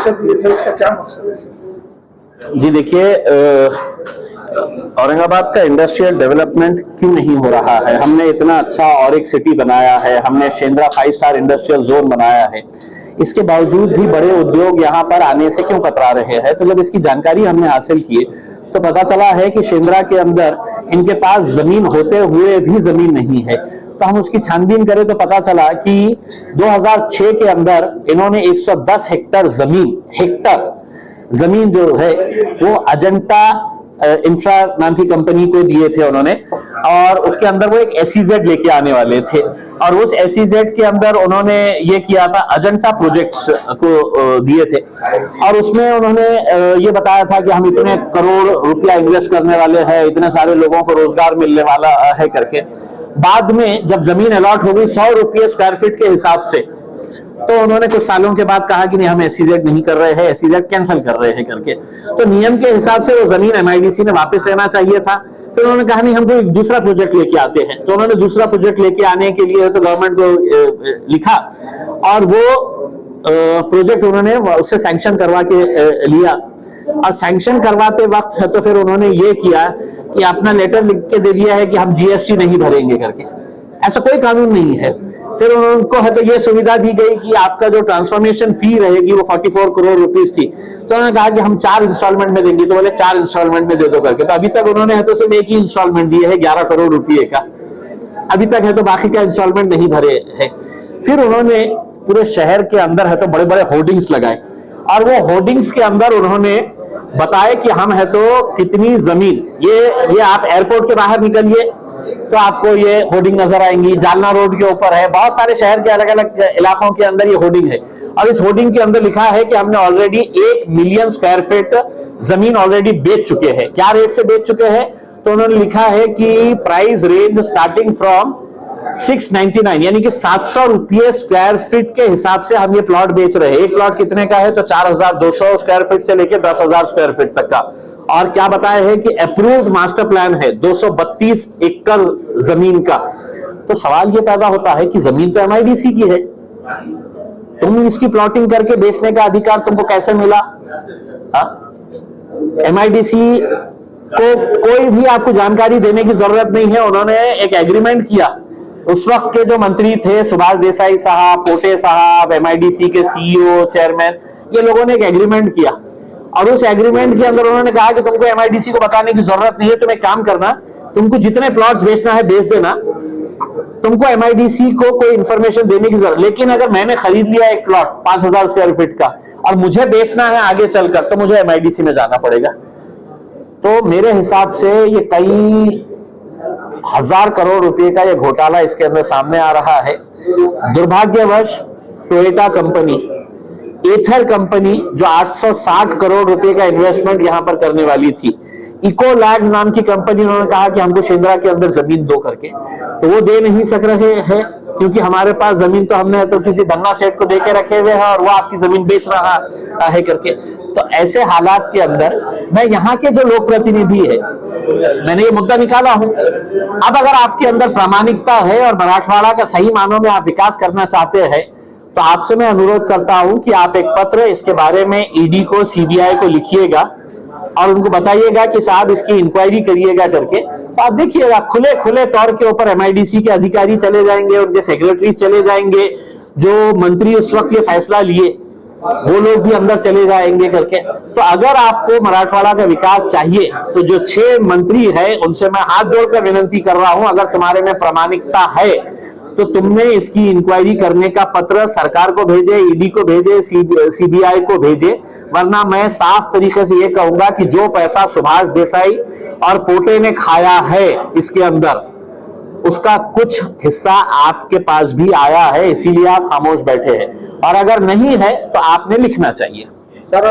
Pressure दिए sir, इसका क्या मकसद है सर? जी देखिए, औरंगाबाद का इंडस्ट्रियल डेवलपमेंट क्यों नहीं हो रहा है? हमने इतना अच्छा और एक सिटी बनाया है, हमने शेंद्रा 5 स्टार इंडस्ट्रियल जोन बनाया है, इसके बावजूद भी बड़े उद्योग यहाँ पर आने से क्यों कतरा रहे हैं? तो जब इसकी जानकारी हमने हासिल की तो पता चला है कि शेंद्रा के अंदर इनके पास जमीन होते हुए भी जमीन नहीं है। तो हम उसकी छानबीन करें तो पता चला कि 2006 के अंदर इन्होंने 110 हेक्टर जमीन जो है वो अजंता इंफ्रा नाम की कंपनी को दिए थे उन्होंने, और उसके अंदर वो एक SEZ लेके आने वाले थे, और उस SEZ के अंदर उन्होंने ये किया था, अजंता प्रोजेक्ट्स को दिए थे, और उसमें उन्होंने ये बताया था कि हम इतने करोड़ रुपया इन्वेस्ट करने वाले हैं, इतने सारे लोगों को रोजगार मिलने वाला है करके। बाद में जब जमीन अलॉट हो गई 100 रुपये स्क्वायर फीट के हिसाब से, तो उन्होंने कुछ सालों के बाद कहा कि नहीं, हम SEZ नहीं कर रहे हैं, SEZ कैंसिल कर रहे हैं करके। तो नियम के हिसाब से वो जमीन MIDC ने वापस लेना चाहिए था। फिर उन्होंने कहा नहीं, हम कोई दूसरा प्रोजेक्ट लेके आते हैं। तो उन्होंने दूसरा प्रोजेक्ट लेके आने के लिए तो गवर्नमेंट को लिखा, और वो प्रोजेक्ट उन्होंने उससे सैंक्शन करवा के लिया, और सैंक्शन करवाते वक्त तो फिर उन्होंने ये किया कि अपना लेटर लिख के दे दिया है कि हम GST नहीं भरेंगे करके। ऐसा कोई कानून नहीं है। फिर उनको है तो ये सुविधा दी गई कि आपका जो ट्रांसफॉर्मेशन फी रहेगी वो 44 करोड़ रुपीस थी। तो उन्होंने कहा कि हम 4 इंस्टॉलमेंट में देंगे, तो बोले 4 इंस्टॉलमेंट में दे दो करके। तो अभी तक उन्होंने है तो सिर्फ एक ही इंस्टॉलमेंट दिए है 11 करोड़ रुपये का, अभी तक है तो बाकी का इंस्टॉलमेंट नहीं भरे है। फिर उन्होंने पूरे शहर के अंदर है तो बड़े बड़े होर्डिंग्स लगाए, और वो होर्डिंग्स के अंदर उन्होंने बताया कि हम है तो कितनी जमीन, ये आप एयरपोर्ट के बाहर निकलिए तो आपको ये होर्डिंग नजर आएंगी, जालना रोड के ऊपर है, बहुत सारे शहर के अलग अलग इलाकों के अंदर ये होर्डिंग है। और इस होर्डिंग के अंदर लिखा है कि हमने ऑलरेडी 1 मिलियन स्क्वायर फीट जमीन ऑलरेडी बेच चुके हैं। क्या रेट से बेच चुके हैं? तो उन्होंने लिखा है कि प्राइस रेंज स्टार्टिंग फ्रॉम 699, यानी कि 700 रुपये स्क्वायर फीट के हिसाब से हम ये प्लॉट बेच रहे हैं। एक प्लॉट कितने का है? तो 4200 स्क्वायर फीट से लेकर 10,000 स्क्वायर फीट तक का। और क्या बताया है कि अप्रूव्ड मास्टर प्लान है 232 एकड़ जमीन का। तो सवाल ये पैदा होता है कि जमीन तो MIDC की है, तुम इसकी प्लॉटिंग करके बेचने का अधिकार तुमको कैसे मिला? MIDC को कोई भी आपको जानकारी देने की जरूरत नहीं है। उन्होंने एक एग्रीमेंट किया, उस वक्त के जो मंत्री थे सुभाष देसाई साहब, पोटे साहब, MIDC के CEO, चेयरमैन, ये लोगों ने एक एग्रीमेंट किया, और उस एग्रीमेंट के अंदर उन्होंने कहा कि तुमको MIDC को बताने की जरूरत नहीं है, तुम एक काम करना, तुमको जितने प्लॉट्स बेचना है बेच देना, तुमको MIDC को कोई इंफॉर्मेशन देने की जरूरत। लेकिन अगर मैंने खरीद लिया एक प्लॉट 5000 स्क्वायर फीट का और मुझे बेचना है आगे चलकर, तो मुझे MIDC में जाना पड़ेगा। तो मेरे हिसाब से ये कई 1000 करोड़ रुपए का ये घोटाला इसके अंदर सामने आ रहा है। दुर्भाग्यवश टोयोटा कंपनी, एथर कंपनी जो 860 करोड़ रुपए का इन्वेस्टमेंट यहां पर करने वाली थी, इकोलैग नाम की कंपनी, उन्होंने कहा कि हमको शेंद्रा के अंदर जमीन दो करके, तो वो दे नहीं सक रहे हैं क्योंकि हमारे पास जमीन तो हमने तो किसी धन्ना सेठ को देके रखे हुए हैं और वो आपकी जमीन बेच रहा है करके। तो ऐसे हालात के अंदर मैं यहाँ के जो लोक प्रतिनिधि है, मैंने ये मुद्दा निकाला हूं। अब अगर आपके अंदर प्रामाणिकता है और मराठवाड़ा का सही मानों में आप विकास करना चाहते हैं, तो आपसे मैं अनुरोध करता हूं कि आप एक पत्र इसके बारे में ED को, CBI को लिखिएगा और उनको बताइएगा कि साहब इसकी इंक्वायरी करिएगा करके। तो आप देखिएगा खुले तौर के ऊपर MIDC के अधिकारी चले जाएंगे, उनके सेक्रेटरी चले जाएंगे, जो मंत्री उस वक्त ये फैसला लिए वो लोग भी अंदर चले जाएंगे करके। तो अगर आपको मराठवाड़ा का विकास चाहिए तो जो 6 मंत्री है उनसे मैं हाथ जोड़कर विनंती कर रहा हूं, अगर तुम्हारे में प्रामाणिकता है तो तुमने इसकी इंक्वायरी करने का पत्र सरकार को भेजे, ED को भेजे, CBI को भेजे, वरना मैं साफ तरीके से ये कहूंगा कि जो पैसा सुभाष देसाई और पोटे ने खाया है इसके अंदर, उसका कुछ हिस्सा आपके पास भी आया है, इसीलिए आप खामोश बैठे हैं। और अगर नहीं है तो आपने लिखना चाहिए। सर